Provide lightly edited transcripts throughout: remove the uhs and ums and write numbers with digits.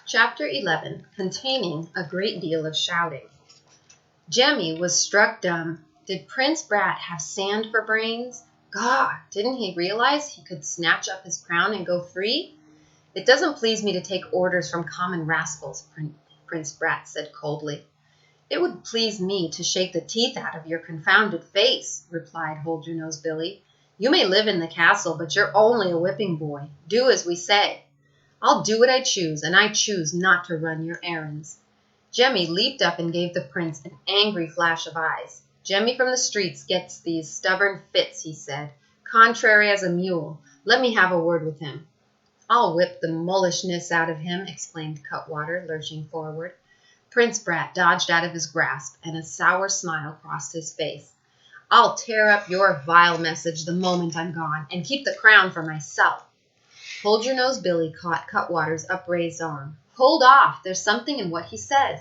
Chapter 11, containing a great deal of shouting. Jemmy was struck dumb. Did Prince Brat have sand for brains? God, didn't he realize he could snatch up his crown and go free? It doesn't please me to take orders from common rascals, Prince Brat said coldly. It would please me to shake the teeth out of your confounded face, replied Hold-Your-Nose Billy. You may live in the castle, but you're only a whipping boy. Do as we say. I'll do what I choose, and I choose not to run your errands. Jemmy leaped up and gave the prince an angry flash of eyes. Jemmy from the streets gets these stubborn fits, he said. Contrary as a mule. Let me have a word with him. I'll whip the mullishness out of him, exclaimed Cutwater, lurching forward. Prince Brat dodged out of his grasp, and a sour smile crossed his face. I'll tear up your vile message the moment I'm gone, and keep the crown for myself. Hold-Your-Nose Billy caught Cutwater's upraised arm. Hold off, there's something in what he says.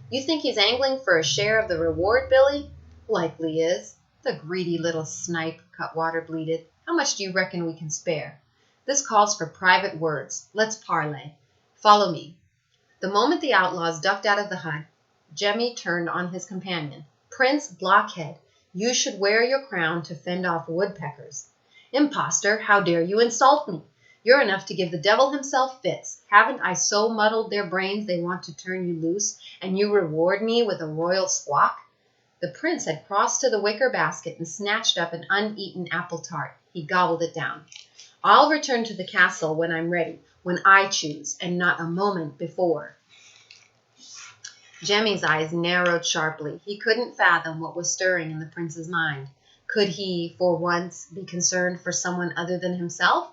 You think he's angling for a share of the reward, Billy? Likely is. The greedy little snipe, Cutwater bleated. How much do you reckon we can spare? This calls for private words. Let's parley. Follow me. The moment the outlaws ducked out of the hut, Jemmy turned on his companion. Prince Blockhead, you should wear your crown to fend off woodpeckers. Impostor, how dare you insult me? You're enough to give the devil himself fits. Haven't I so muddled their brains they want to turn you loose, and you reward me with a royal squawk? The prince had crossed to the wicker basket and snatched up an uneaten apple tart. He gobbled it down. I'll return to the castle when I'm ready, when I choose, and not a moment before. Jemmy's eyes narrowed sharply. He couldn't fathom what was stirring in the prince's mind. Could he, for once, be concerned for someone other than himself?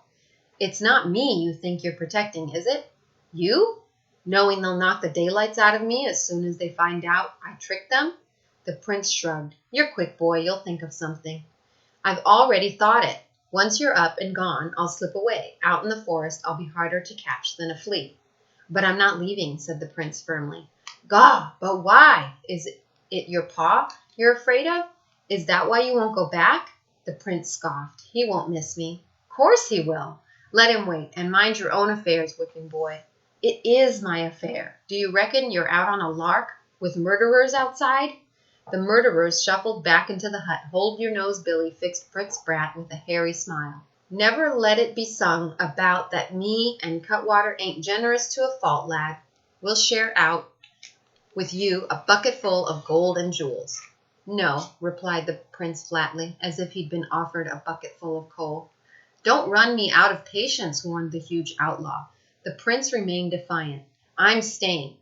It's not me you think you're protecting, is it? You? Knowing they'll knock the daylights out of me as soon as they find out I tricked them? The prince shrugged. You're quick, boy. You'll think of something. I've already thought it. Once you're up and gone, I'll slip away. Out in the forest, I'll be harder to catch than a flea. But I'm not leaving, said the prince firmly. Gaw, but why? Is it your paw you're afraid of? Is that why you won't go back? The prince scoffed. He won't miss me. Course he will. Let him wait, and mind your own affairs, whipping boy. It is my affair. Do you reckon you're out on a lark, with murderers outside? The murderers shuffled back into the hut. Hold-Your-Nose Billy fixed Prince Brat with a hairy smile. Never let it be sung about that me and Cutwater ain't generous to a fault, lad. We'll share out with you a bucketful of gold and jewels. No, replied the prince flatly, as if he'd been offered a bucketful of coal. Don't run me out of patience, warned the huge outlaw. The prince remained defiant. I'm staying.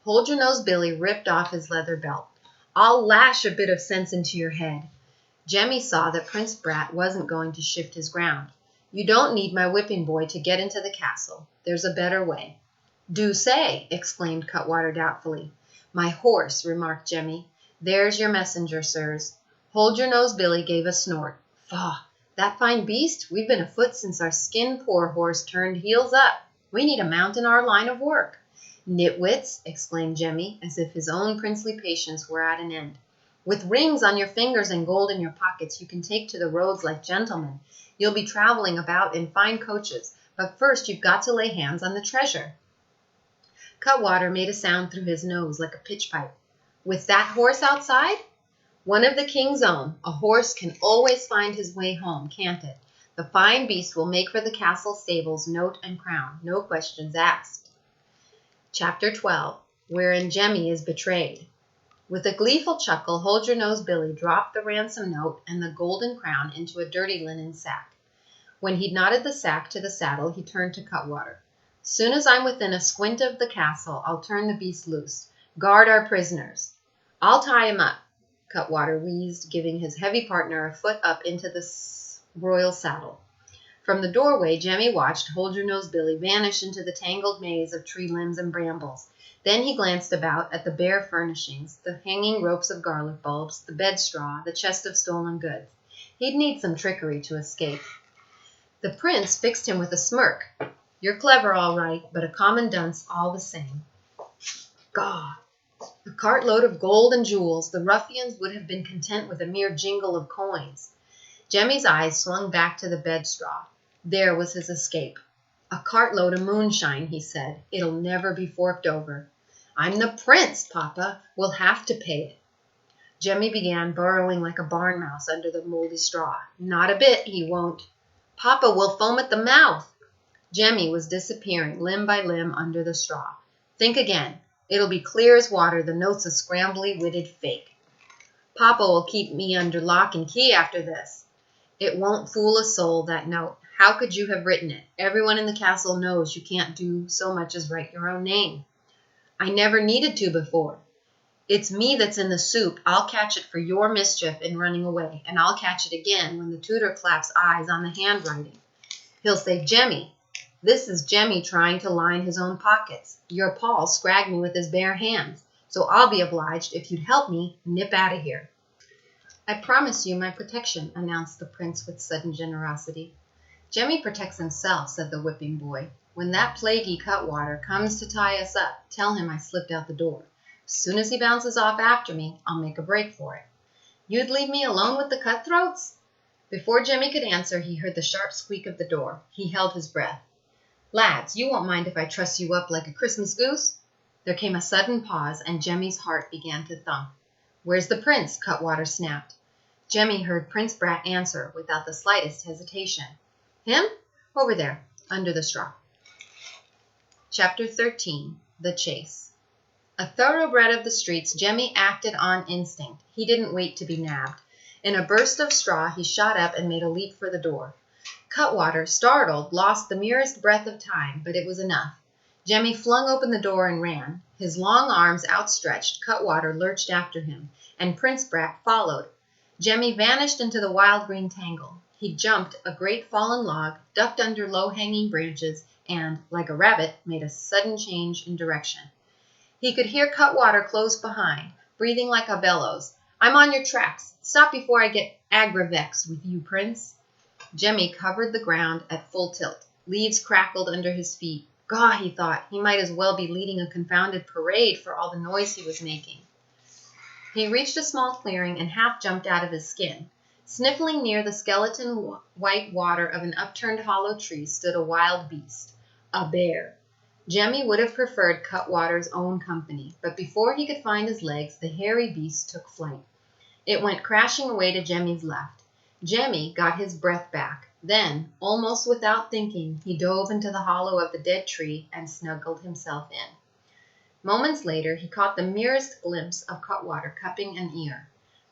Hold-Your-Nose Billy ripped off his leather belt. I'll lash a bit of sense into your head. Jemmy saw that Prince Brat wasn't going to shift his ground. You don't need my whipping boy to get into the castle. There's a better way. Do say, exclaimed Cutwater doubtfully. My horse, remarked Jemmy. There's your messenger, sirs. Hold-Your-Nose Billy gave a snort. Faugh! That fine beast? We've been afoot since our skin-poor horse turned heels up. We need a mount in our line of work. Nitwits, exclaimed Jemmy, as if his own princely patience were at an end. With rings on your fingers and gold in your pockets, you can take to the roads like gentlemen. You'll be traveling about in fine coaches, but first you've got to lay hands on the treasure. Cutwater made a sound through his nose like a pitch-pipe. With that horse outside? One of the king's own. A horse can always find his way home, can't it? The fine beast will make for the castle stables, note and crown. No questions asked. Chapter 12, wherein Jemmy is betrayed. With a gleeful chuckle, Hold-Your-Nose Billy dropped the ransom note and the golden crown into a dirty linen sack. When he'd knotted the sack to the saddle, he turned to Cutwater. Soon as I'm within a squint of the castle, I'll turn the beast loose. Guard our prisoners. I'll tie him up, Cutwater wheezed, giving his heavy partner a foot up into the royal saddle. From the doorway, Jemmy watched Hold-Your-Nose Billy vanish into the tangled maze of tree limbs and brambles. Then he glanced about at the bare furnishings, the hanging ropes of garlic bulbs, the bed straw, the chest of stolen goods. He'd need some trickery to escape. The prince fixed him with a smirk. You're clever, all right, but a common dunce all the same. God! A cartload of gold and jewels. The ruffians would have been content with a mere jingle of coins. Jemmy's eyes swung back to the bed straw. There was his escape. "A cartload of moonshine," he said. "It'll never be forked over." "I'm the prince, Papa. We'll have to pay it." Jemmy began burrowing like a barn mouse under the moldy straw. "Not a bit, he won't." "Papa will foam at the mouth." Jemmy was disappearing limb by limb under the straw. "Think again. It'll be clear as water. The note's a scrambly-witted fake." "Papa will keep me under lock and key after this." "It won't fool a soul, that note. How could you have written it? Everyone in the castle knows you can't do so much as write your own name." "I never needed to before." "It's me that's in the soup. I'll catch it for your mischief in running away, and I'll catch it again when the tutor claps eyes on the handwriting. He'll say, 'Jemmy, this is Jemmy trying to line his own pockets. Your Paul scragged me with his bare hands, so I'll be obliged if you'd help me nip out of here.'" "I promise you my protection," announced the prince with sudden generosity. "Jemmy protects himself," said the whipping boy. "When that plaguey Cutwater comes to tie us up, tell him I slipped out the door. As soon as he bounces off after me, I'll make a break for it." "You'd leave me alone with the cutthroats?" Before Jemmy could answer, he heard the sharp squeak of the door. He held his breath. "Lads, you won't mind if I truss you up like a Christmas goose?" There came a sudden pause, and Jemmy's heart began to thump. "Where's the prince?" Cutwater snapped. Jemmy heard Prince Brat answer without the slightest hesitation. "Him? Over there, under the straw." Chapter 13. The Chase. A thoroughbred of the streets, Jemmy acted on instinct. He didn't wait to be nabbed. In a burst of straw, he shot up and made a leap for the door. Cutwater, startled, lost the merest breath of time, but it was enough. Jemmy flung open the door and ran. His long arms outstretched, Cutwater lurched after him, and Prince Brat followed. Jemmy vanished into the wild green tangle. He jumped a great fallen log, ducked under low-hanging branches, and, like a rabbit, made a sudden change in direction. He could hear Cutwater close behind, breathing like a bellows. "I'm on your tracks. Stop before I get aggra-vexed with you, Prince." Jemmy covered the ground at full tilt. Leaves crackled under his feet. "Gaw," he thought, "he might as well be leading a confounded parade for all the noise he was making." He reached a small clearing and half jumped out of his skin. Sniffling near the skeleton white water of an upturned hollow tree stood a wild beast. A bear. Jemmy would have preferred Cutwater's own company, but before he could find his legs, the hairy beast took flight. It went crashing away to Jemmy's left. Jemmy got his breath back. Then, almost without thinking, he dove into the hollow of the dead tree and snuggled himself in. Moments later, he caught the merest glimpse of Cutwater cupping an ear.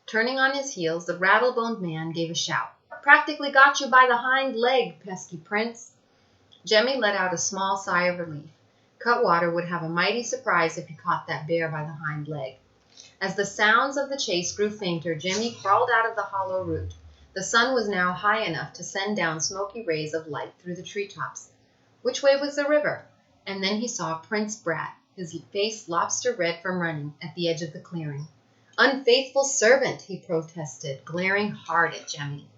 Turning on his heels, the rattle-boned man gave a shout. "Practically got you by the hind leg, pesky prince." Jemmy let out a small sigh of relief. Cutwater would have a mighty surprise if he caught that bear by the hind leg. As the sounds of the chase grew fainter, Jemmy crawled out of the hollow root. The sun was now high enough to send down smoky rays of light through the treetops. Which way was the river? And then he saw Prince Brat, his face lobster red from running, at the edge of the clearing. "Unfaithful servant," he protested, glaring hard at Jemmy.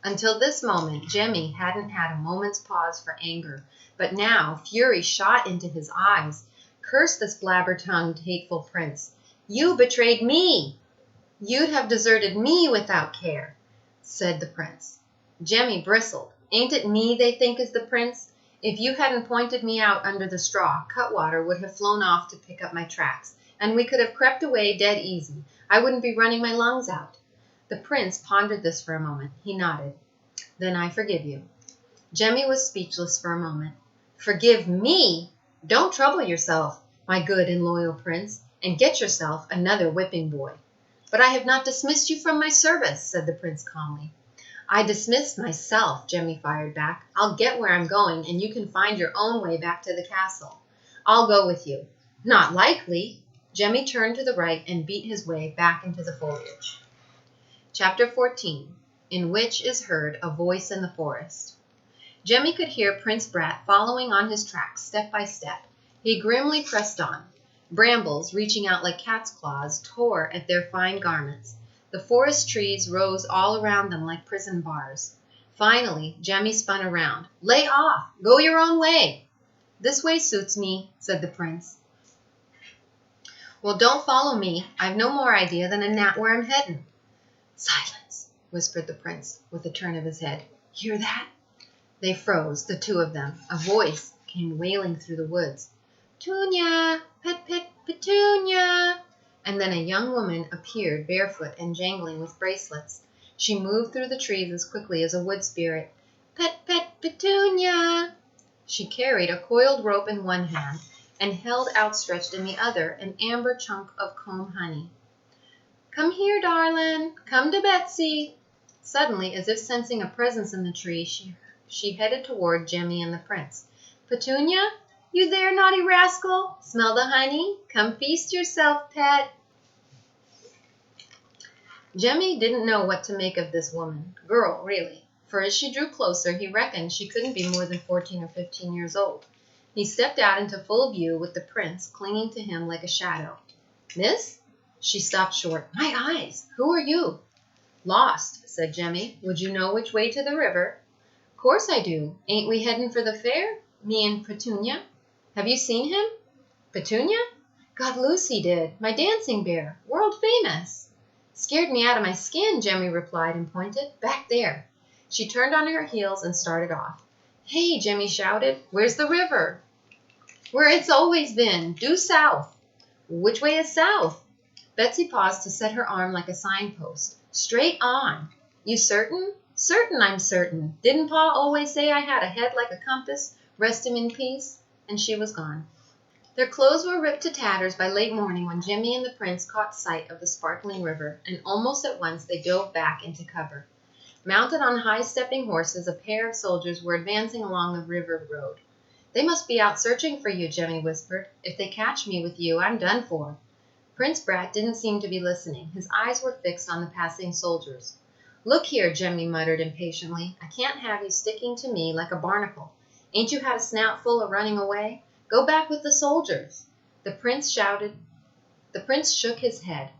Until this moment, Jemmy hadn't had a moment's pause for anger, but now fury shot into his eyes. "Curse this blabber-tongued, hateful prince. You betrayed me." "You'd have deserted me without care," said the prince. Jemmy bristled. "Ain't it me they think is the prince? If you hadn't pointed me out under the straw, Cutwater would have flown off to pick up my tracks, and we could have crept away dead easy. I wouldn't be running my lungs out." The prince pondered this for a moment. He nodded. "Then I forgive you." Jemmy was speechless for a moment. "Forgive me? Don't trouble yourself, my good and loyal prince, and get yourself another whipping boy." "But I have not dismissed you from my service," said the prince calmly. "I dismiss myself," Jemmy fired back. "I'll get where I'm going, and you can find your own way back to the castle. I'll go with you." "Not likely." Jemmy turned to the right and beat his way back into the foliage. Chapter 14. In which is heard a voice in the forest. Jemmy could hear Prince Brat following on his tracks step by step. He grimly pressed on. Brambles, reaching out like cat's claws, tore at their fine garments. The forest trees rose all around them like prison bars. Finally, Jemmy spun around. "Lay off! Go your own way!" "This way suits me," said the prince. "Well, don't follow me. I've no more idea than a gnat where I'm heading." "Silence," whispered the prince, with a turn of his head. "Hear that?" They froze, the two of them. A voice came wailing through the woods. Petunia! Petunia! And then a young woman appeared, barefoot and jangling with bracelets. She moved through the trees as quickly as a wood spirit. Petunia! She carried a coiled rope in one hand and held outstretched in the other an amber chunk of comb honey. Come here, darlin'. Come to Betsy. Suddenly, as if sensing a presence in the tree, she headed toward Jemmy and the prince. Petunia, you there, naughty rascal? Smell the honey? Come feast yourself, pet. Jemmy didn't know what to make of this woman. Girl, really. For as she drew closer, he reckoned she couldn't be more than 14 or 15 years old. He stepped out into full view with the prince clinging to him like a shadow. Miss? She stopped short. My eyes! Who are you? Lost, said Jemmy. Would you know which way to the river? Course I do. Ain't we headin' for the fair? Me and Petunia. Have you seen him? Petunia? Got loose he did. My dancing bear. World famous. Scared me out of my skin, Jemmy replied and pointed. Back there. She turned on her heels and started off. Hey, Jemmy shouted. Where's the river? Where it's always been. Due south. Which way is south? Betsy paused to set her arm like a signpost. Straight on. You certain? Certain, I'm certain. Didn't Pa always say I had a head like a compass? Rest him in peace. And she was gone. Their clothes were ripped to tatters by late morning when Jemmy and the prince caught sight of the sparkling river, and almost at once they dove back into cover. Mounted on high-stepping horses, a pair of soldiers were advancing along the river road. They must be out searching for you, Jemmy whispered. If they catch me with you, I'm done for. Prince Brat didn't seem to be listening. His eyes were fixed on the passing soldiers. Look here, Jemmy muttered impatiently. I can't have you sticking to me like a barnacle. Ain't you had a snout full of running away? Go back with the soldiers. The prince shook his head.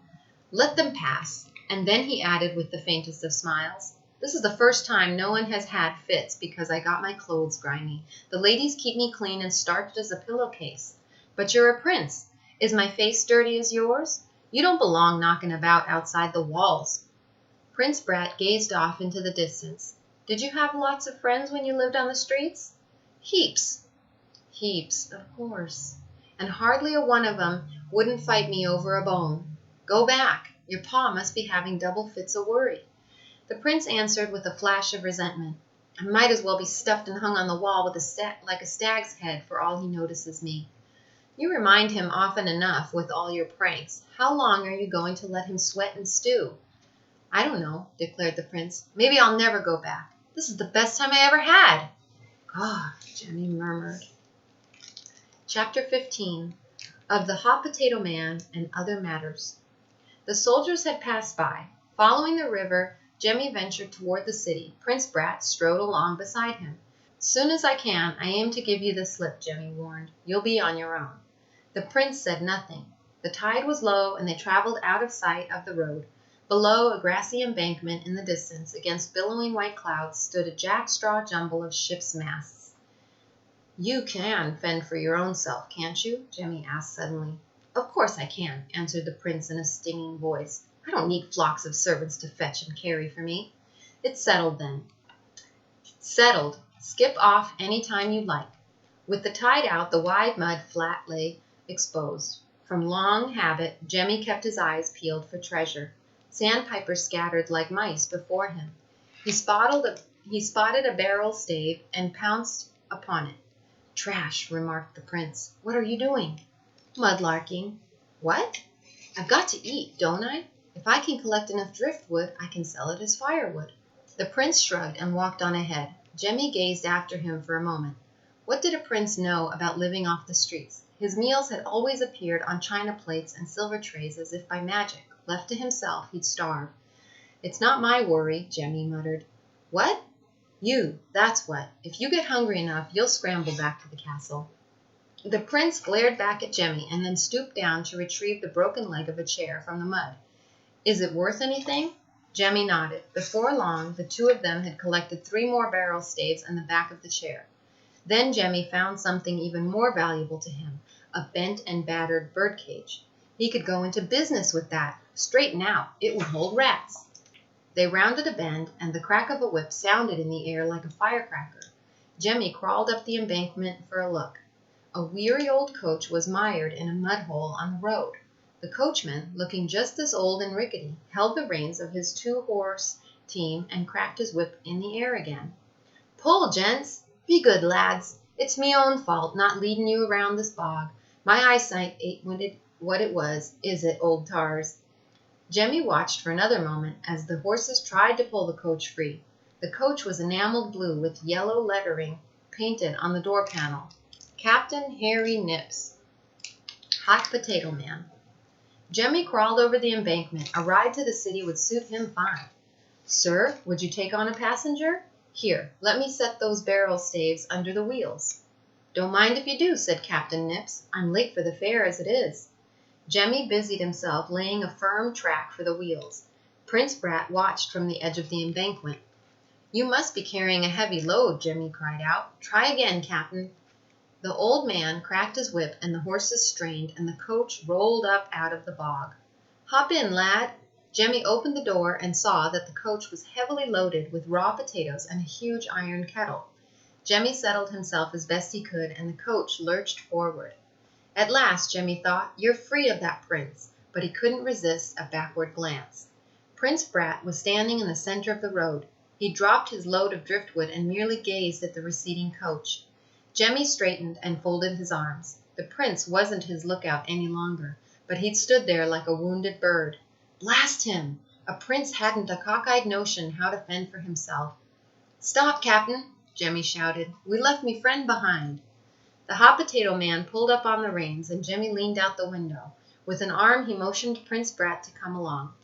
Let them pass. And then he added with the faintest of smiles. This is the first time no one has had fits because I got my clothes grimy. The ladies keep me clean and starched as a pillowcase. But you're a prince. Is my face dirty as yours? You don't belong knocking about outside the walls. Prince Brat gazed off into the distance. Did you have lots of friends when you lived on the streets? Heaps. Heaps, of course. And hardly a one of 'em wouldn't fight me over a bone. Go back. Your pa must be having double fits of worry. The prince answered with a flash of resentment. I might as well be stuffed and hung on the wall with like a stag's head for all he notices me. You remind him often enough with all your pranks. How long are you going to let him sweat and stew? I don't know, declared the prince. Maybe I'll never go back. This is the best time I ever had. God, Jemmy murmured. Chapter 15. Of the Hot Potato Man and Other Matters. The soldiers had passed by. Following the river, Jemmy ventured toward the city. Prince Brat strode along beside him. Soon as I can, I aim to give you the slip, Jemmy warned. You'll be on your own. The prince said nothing. The tide was low, and they traveled out of sight of the road. Below, a grassy embankment in the distance, against billowing white clouds, stood a jackstraw jumble of ships' masts. You can fend for your own self, can't you? Jemmy asked suddenly. Of course I can, answered the prince in a stinging voice. I don't need flocks of servants to fetch and carry for me. It's settled, then. Settled. Skip off any time you like. With the tide out, the wide mud flat lay exposed. From long habit, Jemmy kept his eyes peeled for treasure. Sandpipers scattered like mice before him. He spotted a barrel stave and pounced upon it. Trash, remarked the prince. What are you doing? Mudlarking. What? I've got to eat, don't I? If I can collect enough driftwood, I can sell it as firewood. The prince shrugged and walked on ahead. Jemmy gazed after him for a moment. What did a prince know about living off the streets? His meals had always appeared on china plates and silver trays as if by magic. Left to himself, he'd starve. It's not my worry, Jemmy muttered. What? You, that's what. If you get hungry enough, you'll scramble back to the castle. The prince glared back at Jemmy and then stooped down to retrieve the broken leg of a chair from the mud. Is it worth anything? Jemmy nodded. Before long, the two of them had collected 3 more barrel staves in the back of the chair. Then Jemmy found something even more valuable to him, a bent and battered birdcage. He could go into business with that. Straighten out. It would hold rats. They rounded a bend, and the crack of a whip sounded in the air like a firecracker. Jemmy crawled up the embankment for a look. A weary old coach was mired in a mud hole on the road. The coachman, looking just as old and rickety, held the reins of his two-horse team and cracked his whip in the air again. "Pull, gents! Be good, lads! It's me own fault not leadin' you around this bog. My eyesight ain't what it was, is it, old tars?" Jemmy watched for another moment as the horses tried to pull the coach free. The coach was enameled blue with yellow lettering painted on the door panel. Captain Harry Nips, Hot Potato Man. Jemmy crawled over the embankment. A ride to the city would suit him fine. "Sir, would you take on a passenger? Here, let me set those barrel staves under the wheels." "Don't mind if you do," said Captain Nips. "I'm late for the fair as it is." Jemmy busied himself laying a firm track for the wheels. Prince Brat watched from the edge of the embankment. "You must be carrying a heavy load," Jemmy cried out. "Try again, Captain." The old man cracked his whip, and the horses strained, and the coach rolled up out of the bog. "Hop in, lad." Jemmy opened the door and saw that the coach was heavily loaded with raw potatoes and a huge iron kettle. Jemmy settled himself as best he could, and the coach lurched forward. At last, Jemmy thought, "You're free of that prince," but he couldn't resist a backward glance. Prince Brat was standing in the center of the road. He dropped his load of driftwood and merely gazed at the receding coach. Jemmy straightened and folded his arms. The prince wasn't his lookout any longer, but he'd stood there like a wounded bird. Blast him! A prince hadn't a cockeyed notion how to fend for himself. "Stop, Captain!" Jemmy shouted. "We left me friend behind." The hot potato man pulled up on the reins, and Jemmy leaned out the window. With an arm he motioned Prince Brat to come along.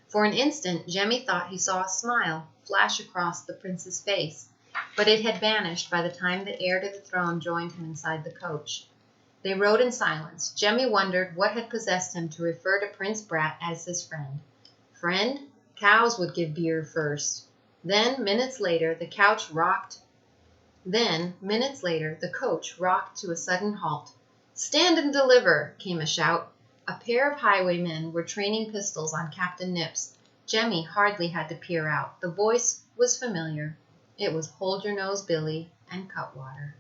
For an instant Jemmy thought he saw a smile flash across the prince's face, but it had vanished by the time the heir to the throne joined him inside the coach. They rode in silence. Jemmy wondered what had possessed him to refer to Prince Brat as his friend. Friend? Cows would give beer first. Then, minutes later, the coach rocked to a sudden halt. "Stand and deliver!" came a shout. A pair of highwaymen were training pistols on Captain Nips. Jemmy hardly had to peer out. The voice was familiar. It was Hold Your Nose, Billy, and Cutwater.